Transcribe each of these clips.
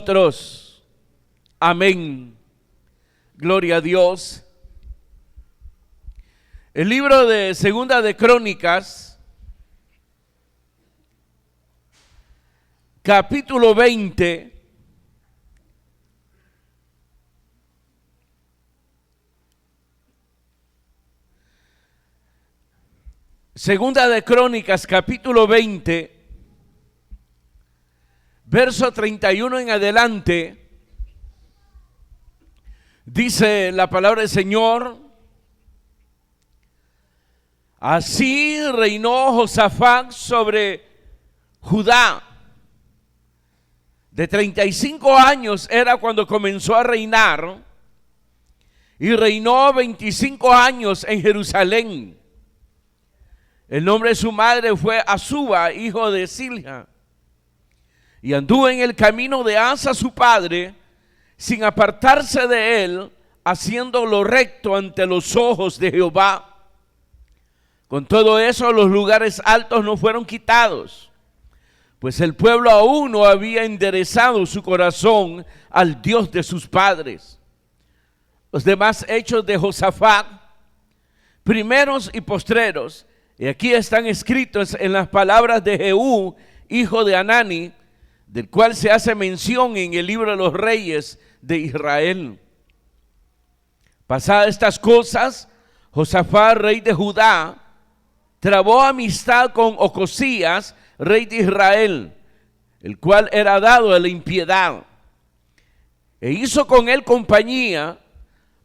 nosotros. Amén. Gloria a Dios. El libro de Segunda de Crónicas, capítulo 20. Segunda de Crónicas, capítulo 20, verso 31 en adelante, dice la palabra del Señor: así reinó Josafat sobre Judá. De 35 años era cuando comenzó a reinar, y reinó 25 años en Jerusalén. El nombre de su madre fue Azuba, hijo de Silha. Y anduvo en el camino de Asa su padre, sin apartarse de él, haciendo lo recto ante los ojos de Jehová. Con todo eso, los lugares altos no fueron quitados, pues el pueblo aún no había enderezado su corazón al Dios de sus padres. Los demás hechos de Josafat, primeros y postreros, y aquí están escritos en las palabras de Jehú, hijo de Hanani, del cual se hace mención en el libro de los reyes de Israel. Pasadas estas cosas, Josafat, rey de Judá, trabó amistad con Ocosías, rey de Israel, el cual era dado a la impiedad, e hizo con él compañía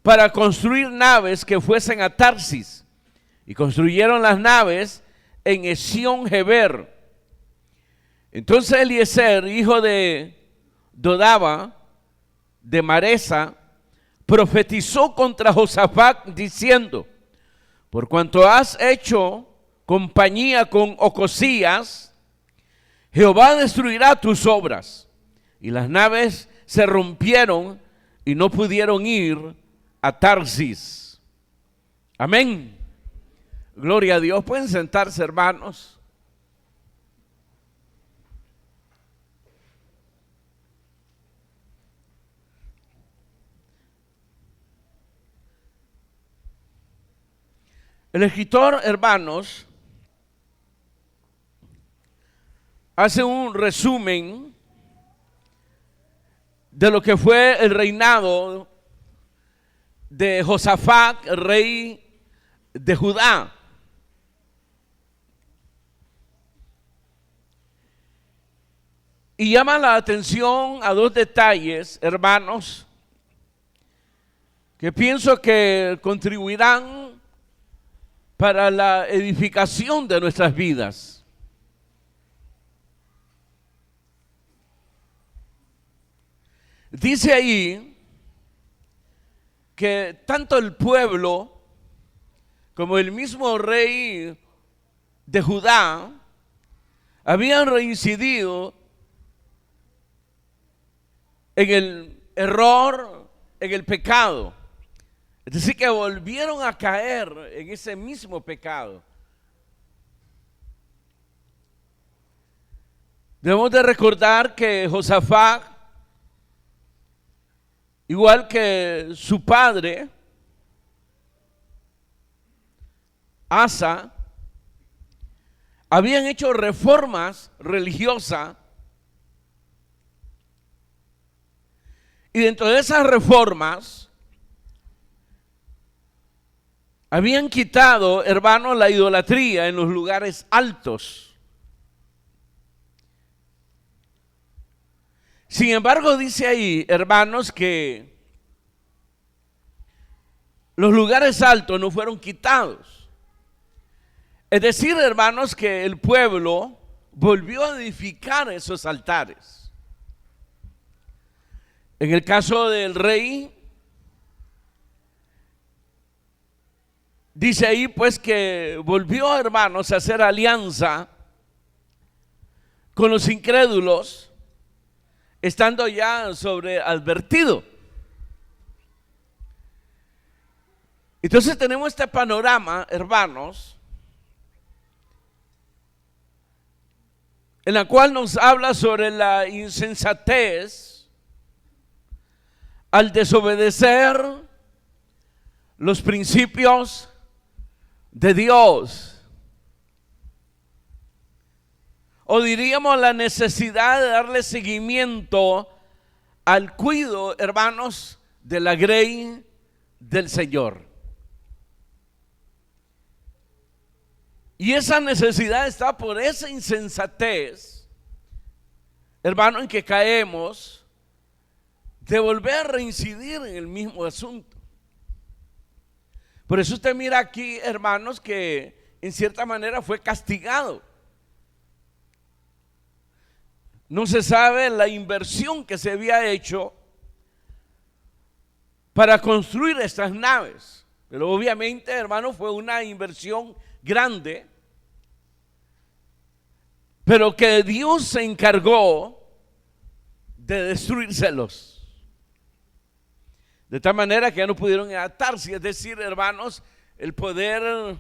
para construir naves que fuesen a Tarsis. Y construyeron las naves en Esión-Geber. Entonces Eliezer, hijo de Dodaba, de Maresa, profetizó contra Josafat diciendo: por cuanto has hecho compañía con Ocosías, Jehová destruirá tus obras. Y las naves se rompieron y no pudieron ir a Tarsis. Amén. Gloria a Dios. Pueden sentarse, hermanos. El escritor, hermanos, hace un resumen de lo que fue el reinado de Josafat, rey de Judá. Y llama la atención a dos detalles, hermanos, que pienso que contribuirán para la edificación de nuestras vidas. Dice ahí que tanto el pueblo como el mismo rey de Judá habían reincidido en el error, en el pecado. Es decir, que volvieron a caer en ese mismo pecado. Debemos de recordar que Josafat, igual que su padre, Asa, habían hecho reformas religiosas. Y dentro de esas reformas habían quitado, hermanos, la idolatría en los lugares altos. Sin embargo, dice ahí, hermanos, que los lugares altos no fueron quitados. Es decir, hermanos, que el pueblo volvió a edificar esos altares. En el caso del rey, dice ahí pues que volvió, hermanos, a hacer alianza con los incrédulos, estando ya sobreadvertido. Entonces tenemos este panorama, hermanos, en la cual nos habla sobre la insensatez al desobedecer los principios de Dios. O diríamos la necesidad de darle seguimiento al cuidado, hermanos, de la grey del Señor. Y esa necesidad está por esa insensatez, hermano, en que caemos de volver a reincidir en el mismo asunto. Por eso usted mira aquí, hermanos, que en cierta manera fue castigado. No se sabe la inversión que se había hecho para construir estas naves, pero obviamente, hermano, fue una inversión grande, pero que Dios se encargó de destruírselos. De tal manera que ya no pudieron adaptarse, es decir, hermanos, el poder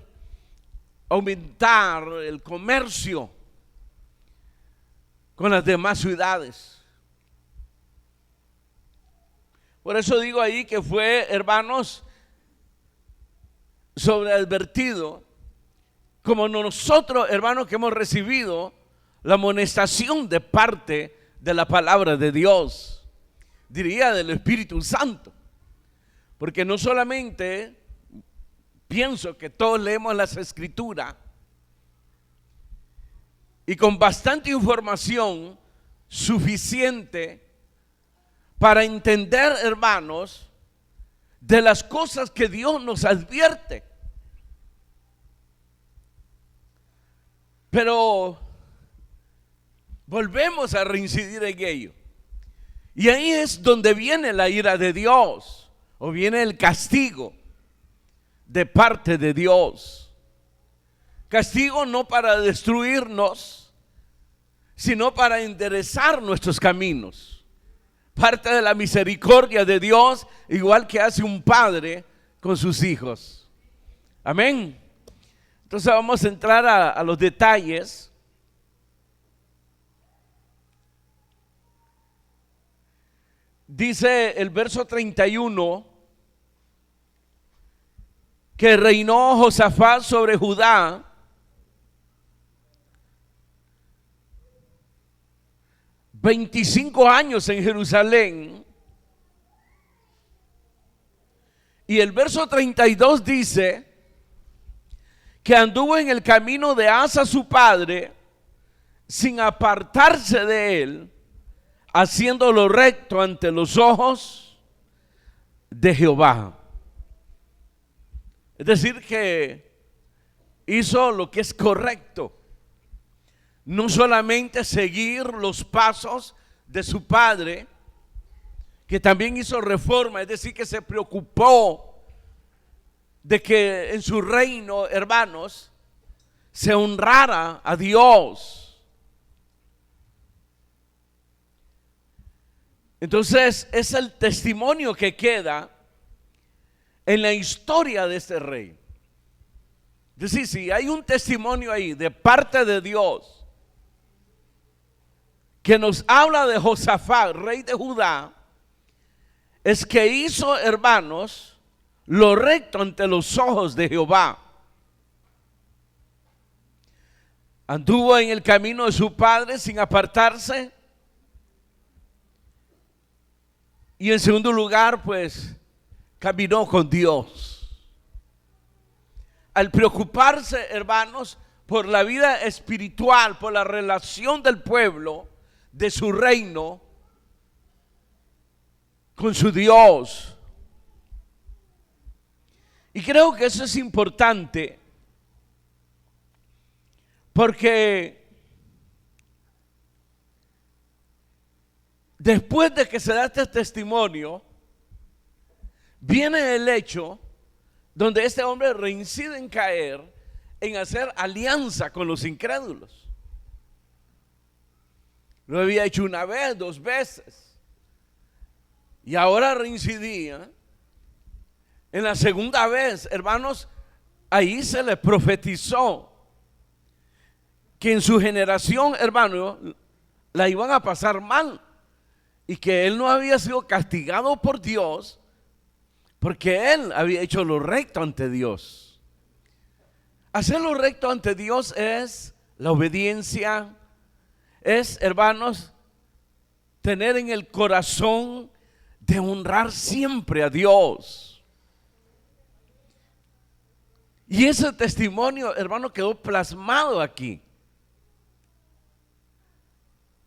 aumentar el comercio con las demás ciudades. Por eso digo ahí que fue, hermanos, sobreadvertido, como nosotros, hermanos, que hemos recibido la amonestación de parte de la palabra de Dios, diría del Espíritu Santo. Porque no solamente pienso que todos leemos las Escrituras y con bastante información suficiente para entender, hermanos, de las cosas que Dios nos advierte. Pero volvemos a reincidir en ello. Y ahí es donde viene la ira de Dios, o viene el castigo de parte de Dios. Castigo no para destruirnos, sino para enderezar nuestros caminos. Parte de la misericordia de Dios, igual que hace un padre con sus hijos. Amén. Entonces vamos a entrar a los detalles. Dice el verso 31 que reinó Josafat sobre Judá 25 años en Jerusalén. Y el verso 32 dice que anduvo en el camino de Asa su padre, sin apartarse de él, haciendo lo recto ante los ojos de Jehová. Es decir, que hizo lo que es correcto. No solamente seguir los pasos de su padre, que también hizo reforma, es decir, que se preocupó de que en su reino, hermanos, se honrara a Dios. Entonces es el testimonio que queda en la historia de este rey. Es decir, si hay un testimonio ahí de parte de Dios que nos habla de Josafat, rey de Judá, es que hizo, hermanos, lo recto ante los ojos de Jehová. Anduvo en el camino de su padre sin apartarse. Y en segundo lugar, pues, caminó con Dios. Al preocuparse, hermanos, por la vida espiritual, por la relación del pueblo, de su reino, con su Dios. Y creo que eso es importante, porque después de que se da este testimonio, viene el hecho donde este hombre reincide en caer en hacer alianza con los incrédulos. Lo había hecho una vez, 2 veces, y ahora reincidía. En la segunda vez, hermanos, ahí se le profetizó que en su generación, hermano, la iban a pasar mal, y que él no había sido castigado por Dios porque él había hecho lo recto ante Dios. Hacer lo recto ante Dios es la obediencia, es, hermanos, tener en el corazón de honrar siempre a Dios. Y ese testimonio, hermano, quedó plasmado aquí.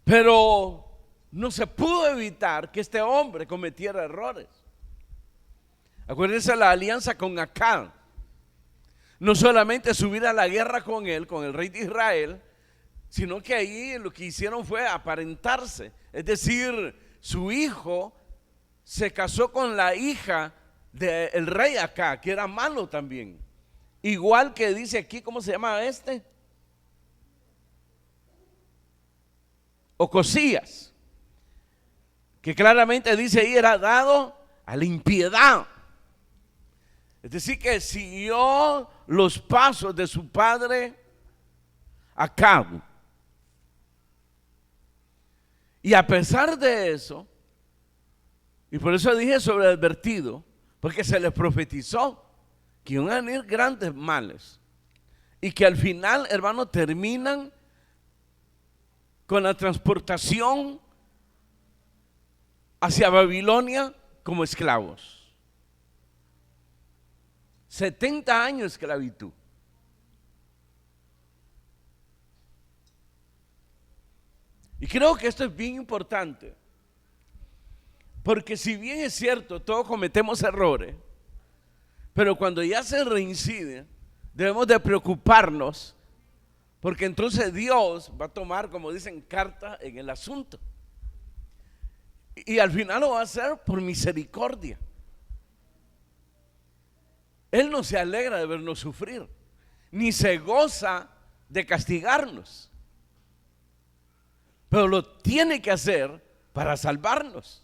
Pero no se pudo evitar que este hombre cometiera errores. Acuérdense la alianza con Acán. No solamente subir a la guerra con él, con el rey de Israel, sino que ahí lo que hicieron fue aparentarse. Es decir, su hijo se casó con la hija del rey Acán, que era malo también. Igual que dice aquí, ¿cómo se llama este? Ocosías, que claramente dice ahí era dado a la impiedad. Es decir, que siguió los pasos de su padre Acab. Y a pesar de eso, y por eso dije sobreadvertido, porque se les profetizó que iban a venir grandes males y que al final, hermano, terminan con la transportación hacia Babilonia como esclavos. 70 años de esclavitud. Y creo que esto es bien importante, porque si bien es cierto, todos cometemos errores, pero cuando ya se reincide, debemos de preocuparnos, porque entonces Dios va a tomar, como dicen, carta en el asunto. Y al final lo va a hacer por misericordia. Él no se alegra de vernos sufrir, ni se goza de castigarnos, pero lo tiene que hacer para salvarnos.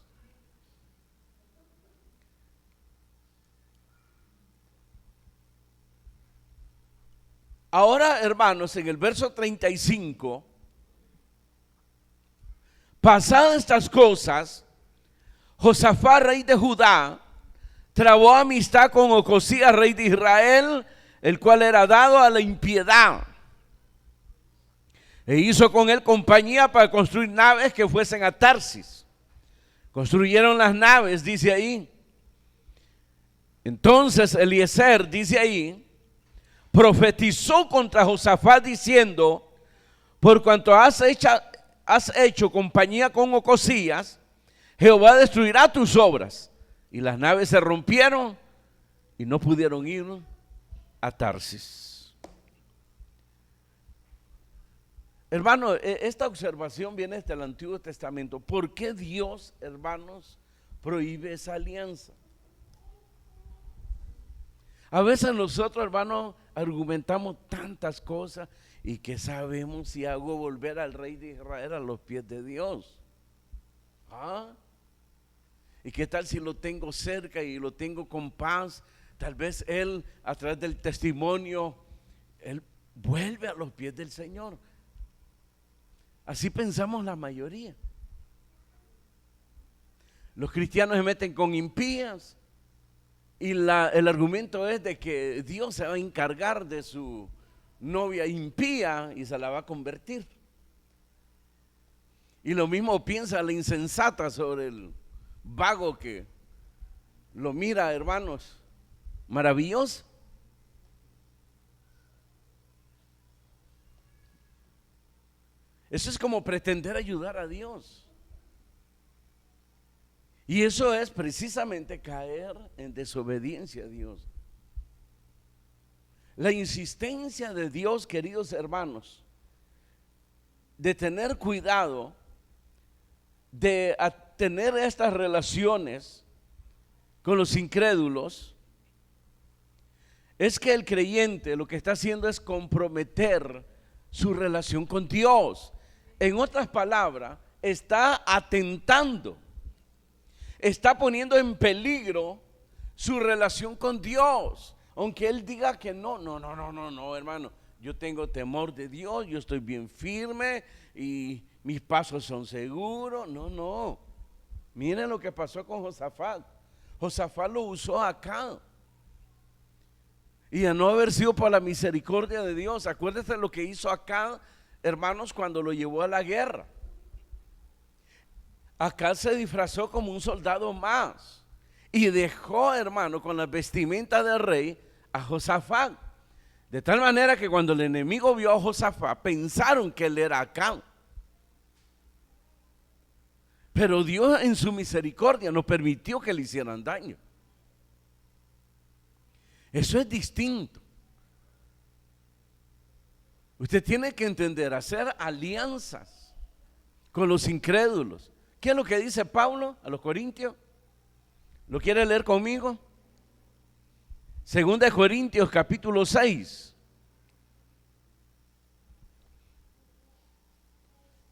Ahora, hermanos, en el verso 35, pasadas estas cosas, Josafat, rey de Judá, trabó amistad con Ocosías, rey de Israel, el cual era dado a la impiedad, e hizo con él compañía para construir naves que fuesen a Tarsis. Construyeron las naves, dice ahí. Entonces Eliezer, dice ahí, profetizó contra Josafat diciendo: por cuanto has hecho compañía con Ocosías, Jehová destruirá tus obras. Y las naves se rompieron y no pudieron ir a Tarsis. Hermano, esta observación viene desde el Antiguo Testamento. ¿Por qué Dios, hermanos, prohíbe esa alianza? A veces nosotros, hermanos, argumentamos tantas cosas y que sabemos si hago volver al rey de Israel a los pies de Dios. ¿Ah? ¿Y qué tal si lo tengo cerca y lo tengo con paz? Tal vez él, a través del testimonio, él vuelve a los pies del Señor. Así pensamos la mayoría. Los cristianos se meten con impías y el argumento es de que Dios se va a encargar de su novia impía y se la va a convertir. Y lo mismo piensa la insensata sobre el vago que lo mira, hermanos, maravilloso. Eso es como pretender ayudar a Dios. Y eso es precisamente caer en desobediencia a Dios. La insistencia de Dios, queridos hermanos, de tener cuidado de tener estas relaciones con los incrédulos, es que el creyente lo que está haciendo es comprometer su relación con Dios. En otras palabras, está atentando, está poniendo en peligro su relación con Dios. Aunque él diga que no, hermano, yo tengo temor de Dios, yo estoy bien firme y mis pasos son seguros. No. Miren lo que pasó con Josafat. Josafat lo usó acá. Y a no haber sido por la misericordia de Dios, acuérdense lo que hizo acá, hermanos, cuando lo llevó a la guerra. Acá se disfrazó como un soldado más y dejó, hermano, con la vestimenta del rey a Josafat. De tal manera que cuando el enemigo vio a Josafat, pensaron que él era Acán. Pero Dios en su misericordia no permitió que le hicieran daño. Eso es distinto. Usted tiene que entender, hacer alianzas con los incrédulos. ¿Qué es lo que dice Pablo a los Corintios? ¿Lo quiere leer conmigo? Segunda de Corintios capítulo 6.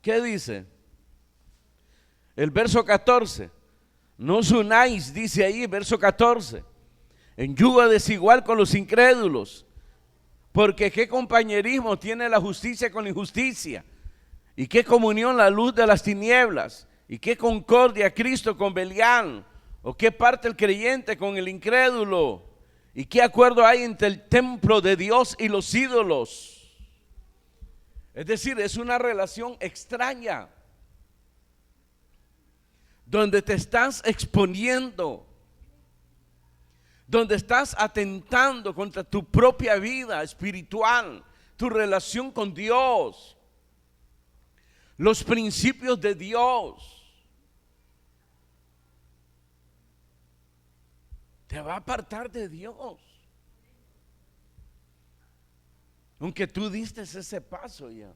¿Qué dice? El verso 14. No os unáis, dice ahí, verso 14, en yugo desigual con los incrédulos, porque qué compañerismo tiene la justicia con la injusticia, y qué comunión la luz de las tinieblas, y qué concordia Cristo con Belial, o qué parte el creyente con el incrédulo, y qué acuerdo hay entre el templo de Dios y los ídolos. Es decir, es una relación extraña, donde te estás exponiendo, donde estás atentando contra tu propia vida espiritual, tu relación con Dios, los principios de Dios. Te va a apartar de Dios. Aunque tú diste ese paso ya,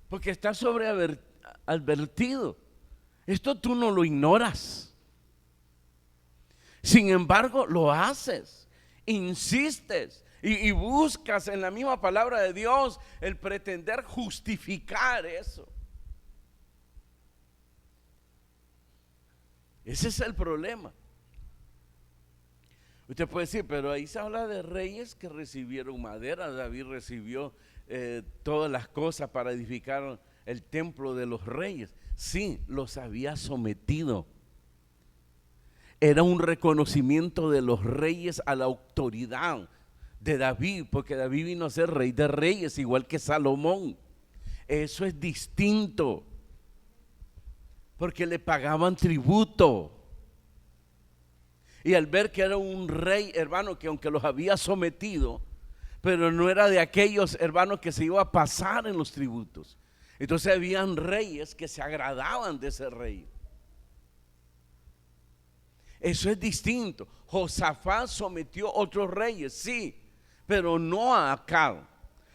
porque estás sobreadvertido. Esto tú no lo ignoras. Sin embargo, lo haces, insistes y buscas en la misma palabra de Dios el pretender justificar eso. Ese es el problema. Usted puede decir, pero ahí se habla de reyes que recibieron madera. David recibió todas las cosas para edificar el templo de los reyes. Sí, los había sometido. Era un reconocimiento de los reyes a la autoridad de David, porque David vino a ser rey de reyes, igual que Salomón. Eso es distinto, porque le pagaban tributo. Y al ver que era un rey, hermano, que aunque los había sometido, pero no era de aquellos, hermanos, que se iba a pasar en los tributos. Entonces habían reyes que se agradaban de ese rey. Eso es distinto. Josafat sometió a otros reyes, sí, pero no a Acán.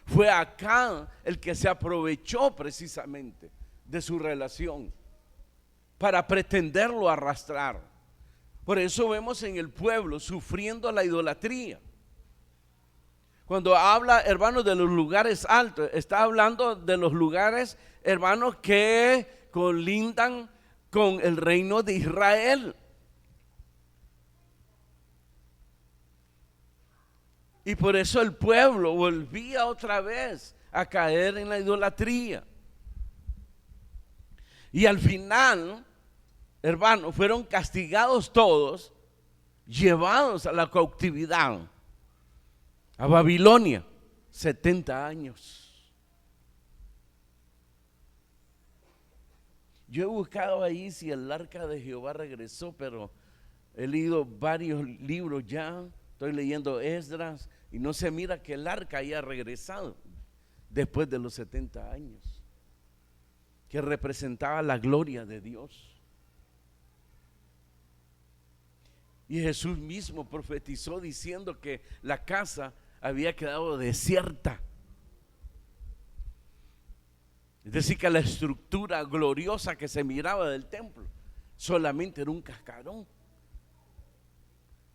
Fue Acán el que se aprovechó precisamente de su relación para pretenderlo arrastrar. Por eso vemos en el pueblo sufriendo la idolatría. Cuando habla, hermanos, de los lugares altos, está hablando de los lugares, hermanos, que colindan con el reino de Israel. Y por eso el pueblo volvía otra vez a caer en la idolatría. Y al final, hermanos, fueron castigados todos, llevados a la cautividad, a Babilonia, 70 años. Yo he buscado ahí si el arca de Jehová regresó, pero he leído varios libros ya, estoy leyendo Esdras, y no se mira que el arca haya regresado después de los 70 años, que representaba la gloria de Dios. Y Jesús mismo profetizó diciendo que la casa había quedado desierta. Es decir, que la estructura gloriosa que se miraba del templo solamente era un cascarón.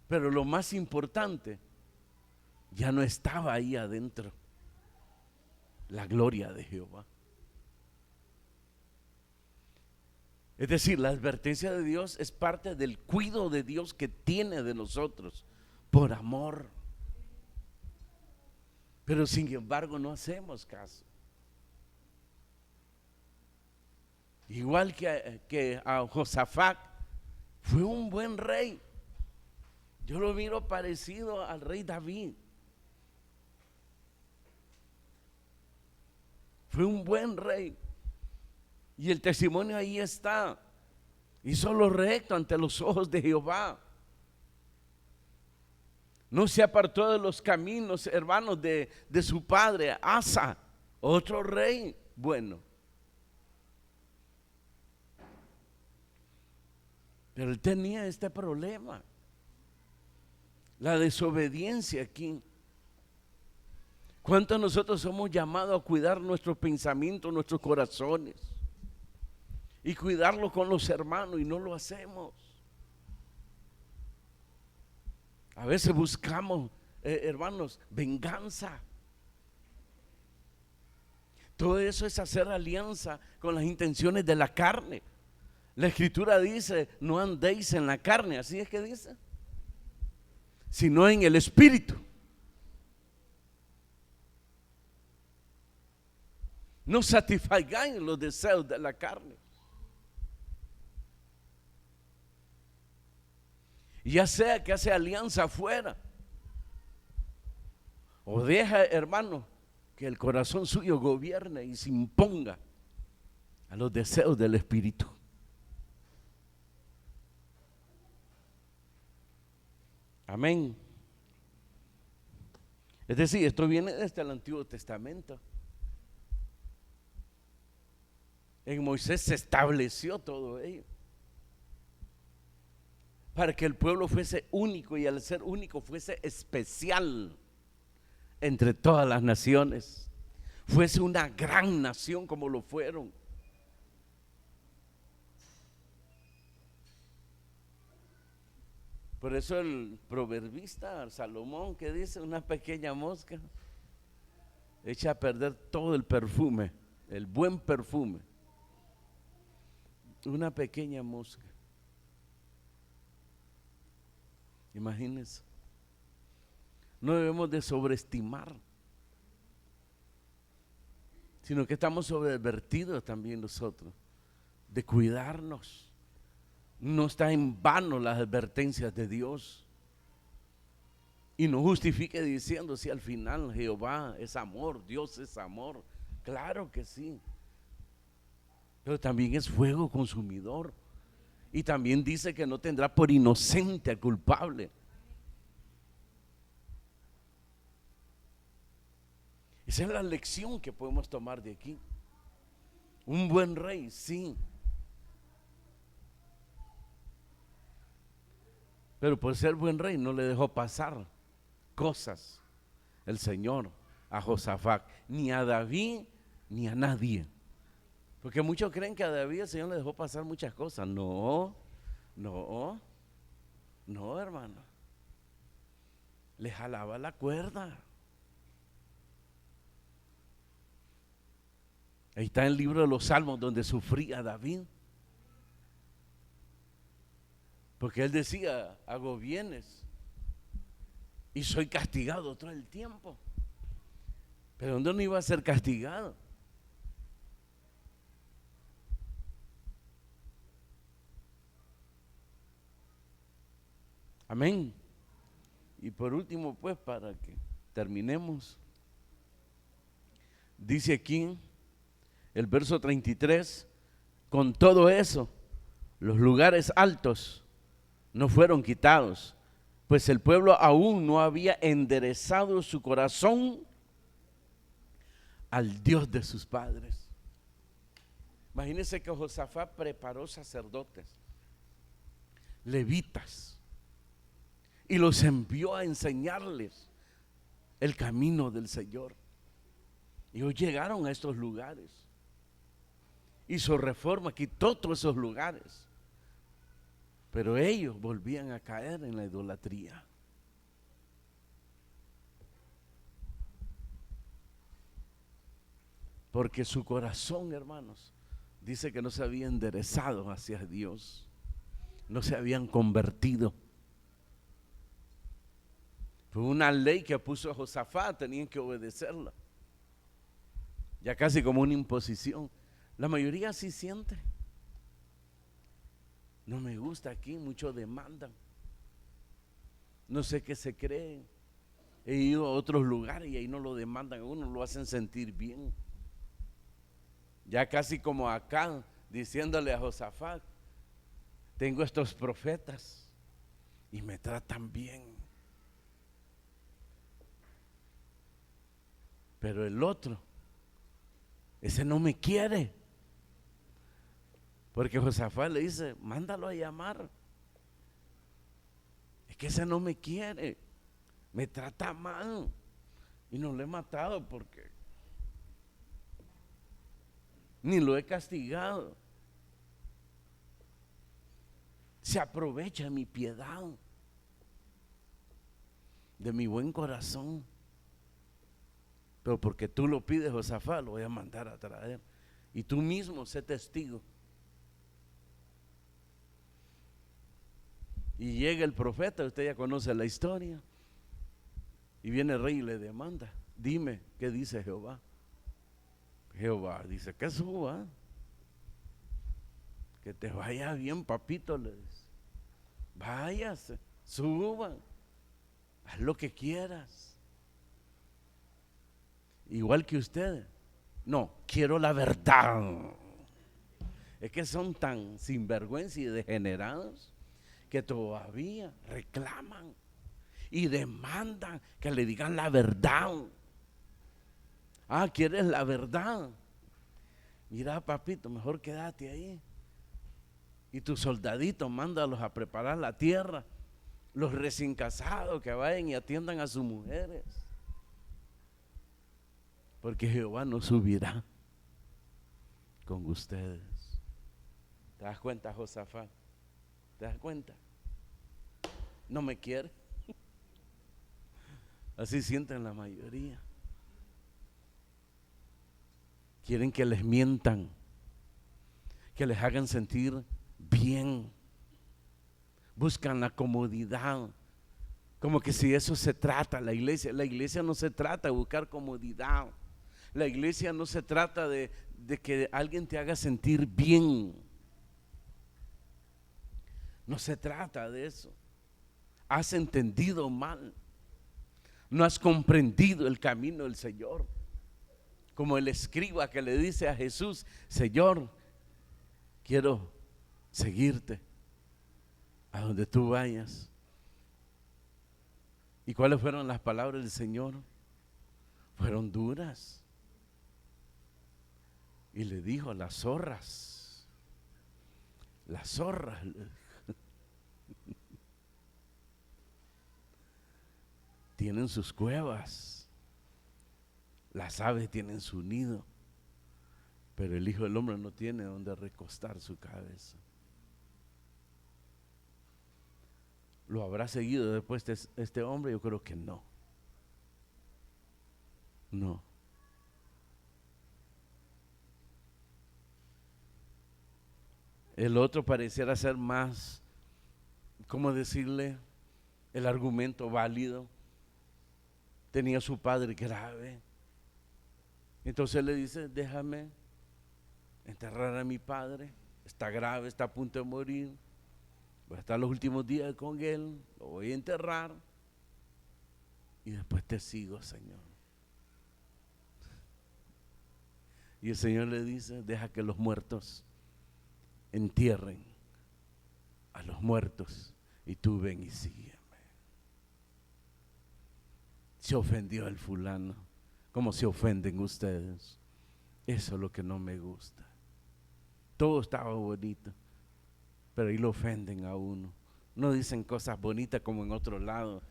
Pero lo más importante ya no estaba ahí adentro, la gloria de Jehová. Es decir, la advertencia de Dios es parte del cuidado de Dios que tiene de nosotros por amor. Pero sin embargo no hacemos caso. Igual que a Josafat, Fue un buen rey. Yo lo miro parecido al rey David. Fue un buen rey. Y el testimonio ahí está. Hizo lo recto ante los ojos de Jehová. No se apartó de los caminos, hermanos, de su padre, Asa, otro rey bueno. Pero él tenía este problema, la desobediencia aquí. ¿Cuántos de nosotros somos llamados a cuidar nuestros pensamientos, nuestros corazones? Y cuidarlos con los hermanos y no lo hacemos. A veces buscamos, hermanos, venganza. Todo eso es hacer alianza con las intenciones de la carne. La Escritura dice, no andéis en la carne, así es que dice, sino en el Espíritu. No satisfagáis los deseos de la carne. Ya sea que hace alianza afuera, o deja, hermano, que el corazón suyo gobierne y se imponga a los deseos del Espíritu. Amén. Es decir, esto viene desde el Antiguo Testamento. En Moisés se estableció todo ello para que el pueblo fuese único, y al ser único fuese especial entre todas las naciones, fuese una gran nación como lo fueron. Por eso el proverbista Salomón, que dice, una pequeña mosca echa a perder todo el perfume, el buen perfume. Una pequeña mosca. Imagínense. No debemos de sobreestimar, sino que estamos sobreadvertidos también nosotros de cuidarnos. No está en vano las advertencias de Dios. Y no justifique diciendo, si al final Jehová es amor, Dios es amor. Claro que sí, pero también es fuego consumidor. Y también dice que no tendrá por inocente al culpable. Esa es la lección que podemos tomar de aquí. Un buen rey, sí, pero por ser buen rey no le dejó pasar cosas el Señor a Josafat, ni a David ni a nadie. Porque muchos creen que a David el Señor le dejó pasar muchas cosas. No, hermano. Le jalaba la cuerda. Ahí está el libro de los Salmos donde sufría David. Porque él decía, hago bienes y soy castigado todo el tiempo. Pero ¿dónde no iba a ser castigado? Amén. Y por último, pues, para que terminemos, dice aquí el verso 33, con todo eso, los lugares altos no fueron quitados, pues el pueblo aún no había enderezado su corazón al Dios de sus padres. Imagínense que Josafat preparó sacerdotes, levitas, y los envió a enseñarles el camino del Señor. Y ellos llegaron a estos lugares, hizo reforma, quitó todos esos lugares, pero ellos volvían a caer en la idolatría. Porque su corazón, hermanos, dice que no se había enderezado hacia Dios, no se habían convertido. Fue una ley que puso Josafat, tenían que obedecerla, ya casi como una imposición. La mayoría así siente. No me gusta aquí, muchos demandan. No sé qué se creen. He ido a otros lugares y ahí no lo demandan a uno, lo hacen sentir bien. Ya casi como acá, diciéndole a Josafat, tengo estos profetas y me tratan bien. Pero el otro, ese no me quiere. Porque Josafat le dice, mándalo a llamar. Es que ese no me quiere, me trata mal. Y no lo he matado porque ni lo he castigado. Se aprovecha de mi piedad, de mi buen corazón. Pero porque tú lo pides, Josafat, lo voy a mandar a traer. Y tú mismo sé testigo. Y llega el profeta, usted ya conoce la historia. Y viene el rey y le demanda, dime, ¿qué dice Jehová? Jehová dice, que suba, que te vaya bien, papito, le dice. Váyase, suba, haz lo que quieras. Igual que ustedes. No, quiero la verdad. Es que son tan sinvergüenza y degenerados que todavía reclaman y demandan que le digan la verdad. Ah, ¿quieres la verdad? Mira, papito, mejor quédate ahí. Y tus soldaditos, mándalos a preparar la tierra. Los recién casados que vayan y atiendan a sus mujeres. Porque Jehová no subirá con ustedes. ¿Te das cuenta, Josafat? ¿Te das cuenta? No me quiere. Así sienten la mayoría. Quieren que les mientan, que les hagan sentir bien. Buscan la comodidad. Como que si eso se trata la iglesia. La iglesia no se trata de buscar comodidad. La iglesia no se trata de que alguien te haga sentir bien. No se trata de eso. Has entendido mal. No has comprendido el camino del Señor. Como el escriba que le dice a Jesús, Señor, quiero seguirte a donde tú vayas. ¿Y cuáles fueron las palabras del Señor? Fueron duras. Y le dijo, las zorras tienen sus cuevas, las aves tienen su nido, pero el Hijo del Hombre no tiene donde recostar su cabeza. ¿Lo habrá seguido después de este hombre? Yo creo que no. No. El otro pareciera ser más, ¿cómo decirle? El argumento válido. Tenía su padre grave. Entonces le dice, déjame enterrar a mi padre. Está grave, está a punto de morir. Voy a estar los últimos días con él. Lo voy a enterrar. Y después te sigo, Señor. Y el Señor le dice, deja que los muertos entierren a los muertos y tú ven y sígueme. Se ofendió el fulano, como se ofenden ustedes. Eso es lo que no me gusta. Todo estaba bonito, pero ahí lo ofenden a uno. No dicen cosas bonitas como en otro lado,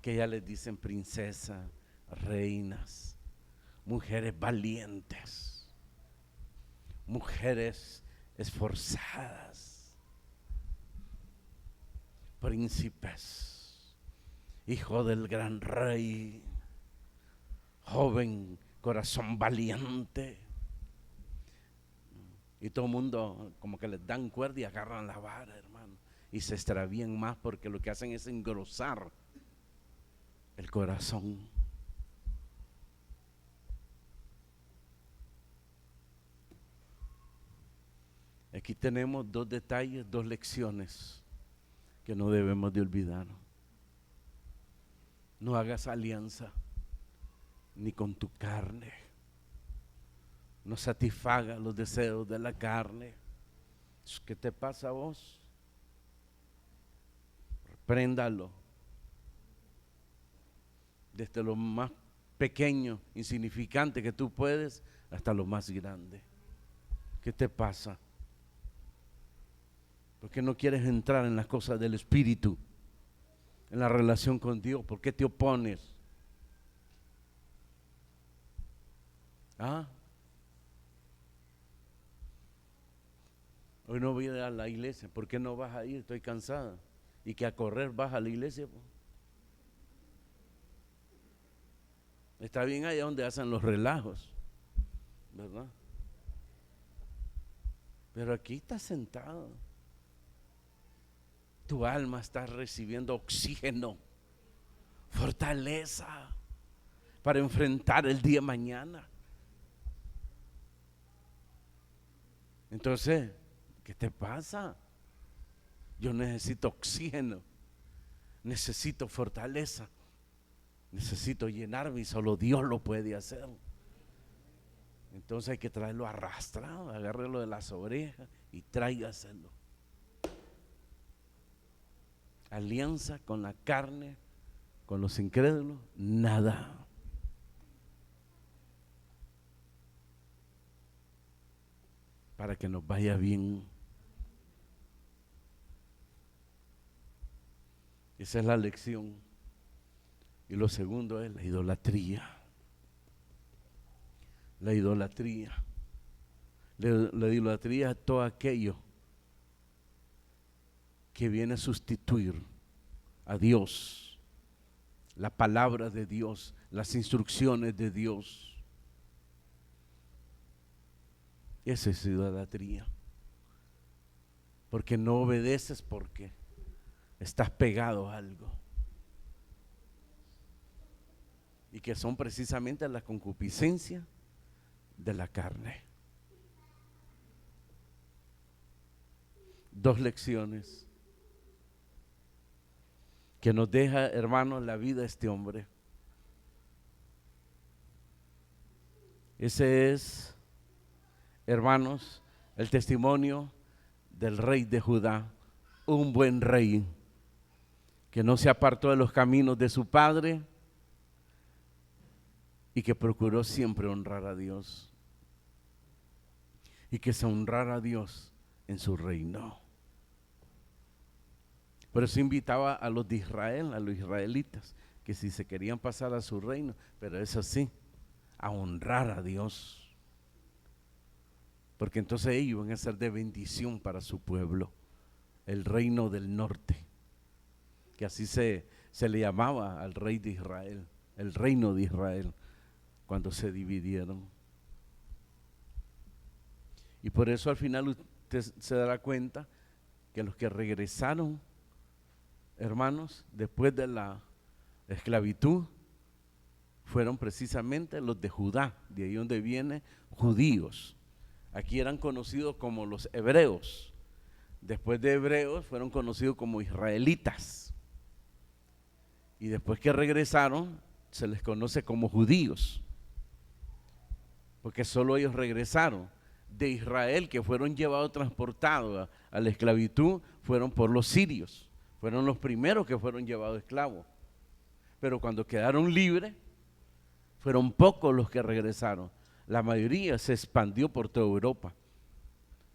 que ya les dicen princesa, reinas, mujeres valientes, mujeres esforzadas, príncipes, hijo del gran rey, joven, corazón valiente. Y todo el mundo como que les dan cuerda y agarran la vara, hermano, y se extravían más porque lo que hacen es engrosar el corazón. Aquí tenemos dos detalles, dos lecciones que no debemos de olvidar. No hagas alianza ni con tu carne. No satisfaga los deseos de la carne. ¿Qué te pasa a vos? Repréndalo. Desde lo más pequeño, insignificante que tú puedes, hasta lo más grande. ¿Qué te pasa? ¿Por qué no quieres entrar en las cosas del Espíritu? En la relación con Dios. ¿Por qué te opones? ¿Ah? Hoy no voy a ir a la iglesia. ¿Por qué no vas a ir? Estoy cansada. Y que a correr vas a la iglesia. Está bien allá donde hacen los relajos, ¿verdad? Pero aquí estás sentado. Tu alma está recibiendo oxígeno, fortaleza para enfrentar el día de mañana. Entonces, ¿qué te pasa? Yo necesito oxígeno, necesito fortaleza, necesito llenarme y solo Dios lo puede hacer. Entonces hay que traerlo arrastrado, agárrelo de las orejas y tráigaselo. Alianza con la carne, con los incrédulos, nada. Para que nos vaya bien. Esa es la lección. Y lo segundo es la idolatría. La idolatría. La idolatría es todo aquello que viene a sustituir a Dios, la palabra de Dios, las instrucciones de Dios. Esa es idolatría. Porque no obedeces porque estás pegado a algo. Y que son precisamente la concupiscencia de la carne. Dos lecciones que nos deja, hermanos, la vida de este hombre. Ese es, hermanos, el testimonio del rey de Judá, un buen rey que no se apartó de los caminos de su padre y que procuró siempre honrar a Dios y que se honrara a Dios en su reino. Por eso invitaba a los de Israel, a los israelitas, que si se querían pasar a su reino, pero eso sí, a honrar a Dios. Porque entonces ellos iban a ser de bendición para su pueblo, el reino del norte, que así se le llamaba al rey de Israel, el reino de Israel, cuando se dividieron. Y por eso al final usted se dará cuenta que los que regresaron, hermanos, después de la esclavitud, fueron precisamente los de Judá, de ahí donde vienen judíos. Aquí eran conocidos como los hebreos. Después de hebreos fueron conocidos como israelitas. Y después que regresaron, se les conoce como judíos. Porque solo ellos regresaron. De Israel, que fueron llevados, transportados a la esclavitud, fueron por los sirios. Fueron los primeros que fueron llevados esclavos. Pero cuando quedaron libres, fueron pocos los que regresaron. La mayoría se expandió por toda Europa.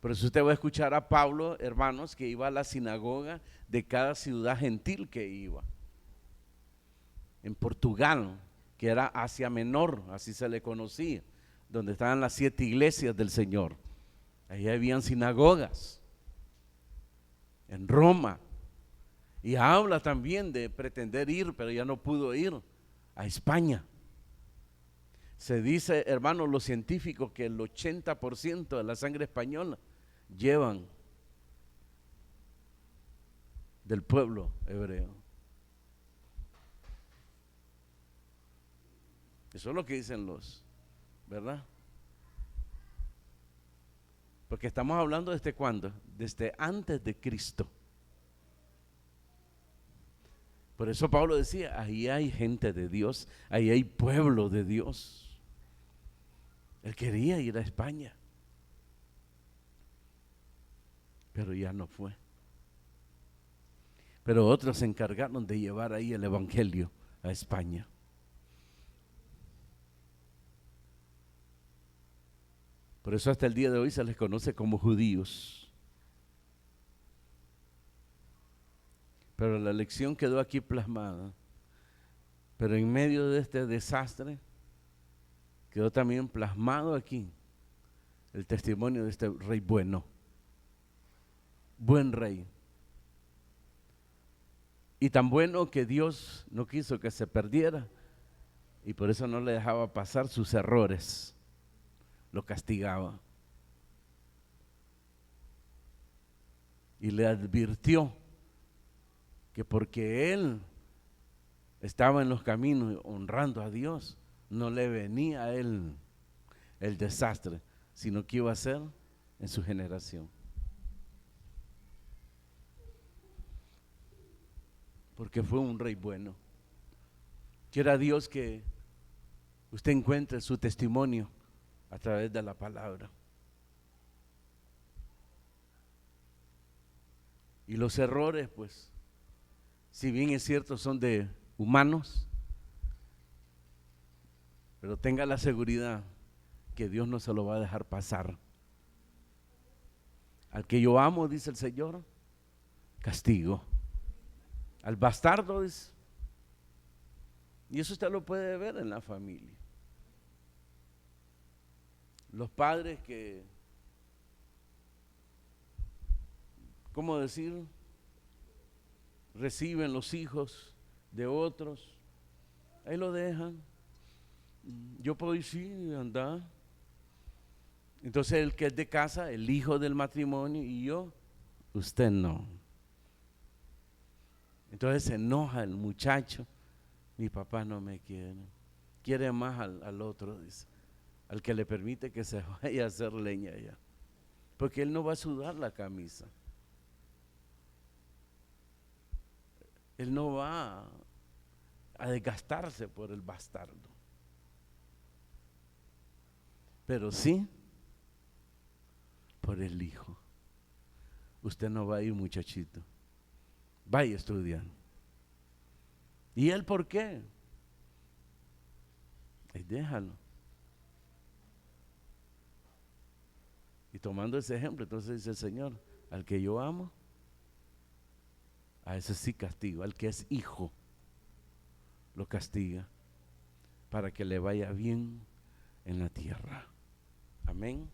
Por eso usted va a escuchar a Pablo, hermanos, que iba a la sinagoga de cada ciudad gentil que iba. En Portugal, que era Asia Menor, así se le conocía, donde estaban las 7 iglesias del Señor. Ahí habían sinagogas. En Roma. Y habla también de pretender ir, pero ya no pudo ir a España. Se dice, hermanos, los científicos, que el 80% de la sangre española llevan del pueblo hebreo. Eso es lo que dicen los, ¿verdad? Porque estamos hablando desde cuándo, desde antes de Cristo. Por eso Pablo decía, ahí hay gente de Dios, ahí hay pueblo de Dios. Él quería ir a España, pero ya no fue. Pero otros se encargaron de llevar ahí el evangelio a España. Por eso hasta el día de hoy se les conoce como judíos. Pero la lección quedó aquí plasmada. Pero en medio de este desastre quedó también plasmado aquí el testimonio de este rey bueno. Buen rey. Y tan bueno que Dios no quiso que se perdiera y por eso no le dejaba pasar sus errores. Lo castigaba y le advirtió que porque él estaba en los caminos honrando a Dios, no le venía a él el desastre, sino que iba a ser en su generación. Porque fue un rey bueno. Quiera Dios que usted encuentre su testimonio a través de la palabra. Y los errores, pues, si bien es cierto, son de humanos, pero tenga la seguridad que Dios no se lo va a dejar pasar. Al que yo amo, dice el Señor, castigo. Al bastardo, dice. Y eso usted lo puede ver en la familia. Los padres que, ¿cómo decir? Reciben los hijos de otros, ahí lo dejan. Yo puedo ir, sí, andar. Entonces el que es de casa, el hijo del matrimonio, y yo, usted no. Entonces se enoja el muchacho, mi papá no me quiere más al otro, dice. Al que le permite que se vaya a hacer leña allá, porque él no va a sudar la camisa, él no va a desgastarse por el bastardo, pero sí por el hijo. Usted no va a ir, muchachito, vaya a estudiar. ¿Y él por qué? Ay, déjalo. Y tomando ese ejemplo, entonces dice el Señor, al que yo amo, a ese sí castigo. Al que es hijo, lo castiga para que le vaya bien en la tierra. Amén.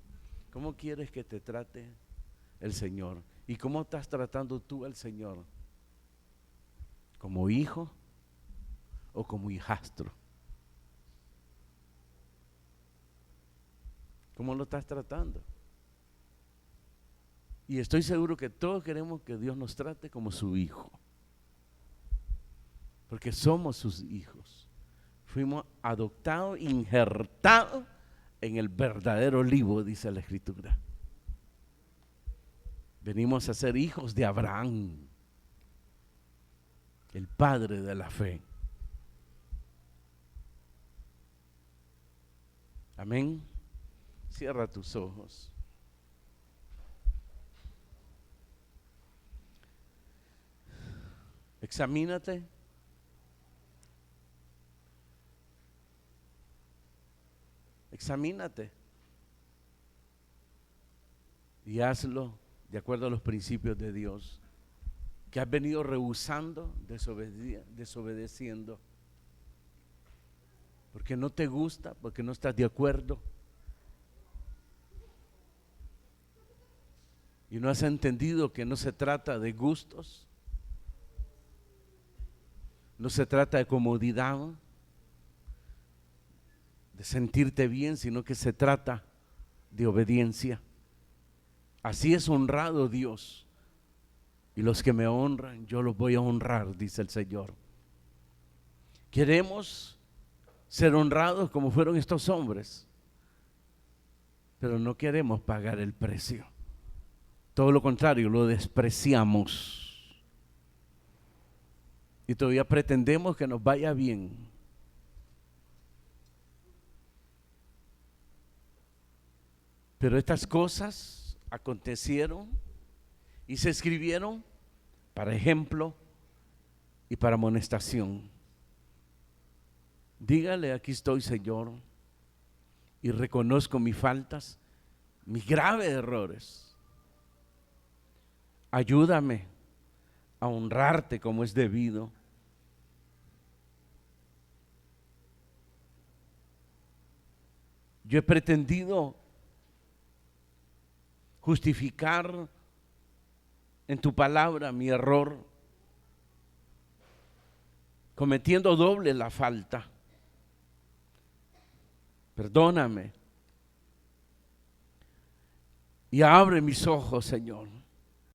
¿Cómo quieres que te trate el Señor? ¿Y cómo estás tratando tú al Señor? ¿Como hijo o como hijastro? ¿Cómo lo estás tratando? Y estoy seguro que todos queremos que Dios nos trate como su hijo, porque somos sus hijos. Fuimos adoptados, injertados en el verdadero olivo, dice la Escritura. Venimos a ser hijos de Abraham, el padre de la fe. Amén. Cierra tus ojos. Examínate. Examínate. Y hazlo de acuerdo a los principios de Dios, que has venido rehusando, desobedeciendo, porque no te gusta, porque no estás de acuerdo, y no has entendido que no se trata de gustos, no se trata de comodidad, de sentirte bien, sino que se trata de obediencia. Así es honrado Dios, y los que me honran, yo los voy a honrar, dice el Señor. Queremos ser honrados como fueron estos hombres, pero no queremos pagar el precio. Todo lo contrario, lo despreciamos. Y todavía pretendemos que nos vaya bien. Pero estas cosas acontecieron y se escribieron para ejemplo y para amonestación. Dígale: aquí estoy, Señor, y reconozco mis faltas, mis graves errores. Ayúdame a honrarte como es debido. Yo he pretendido justificar en tu palabra mi error, cometiendo doble la falta. Perdóname y abre mis ojos, Señor.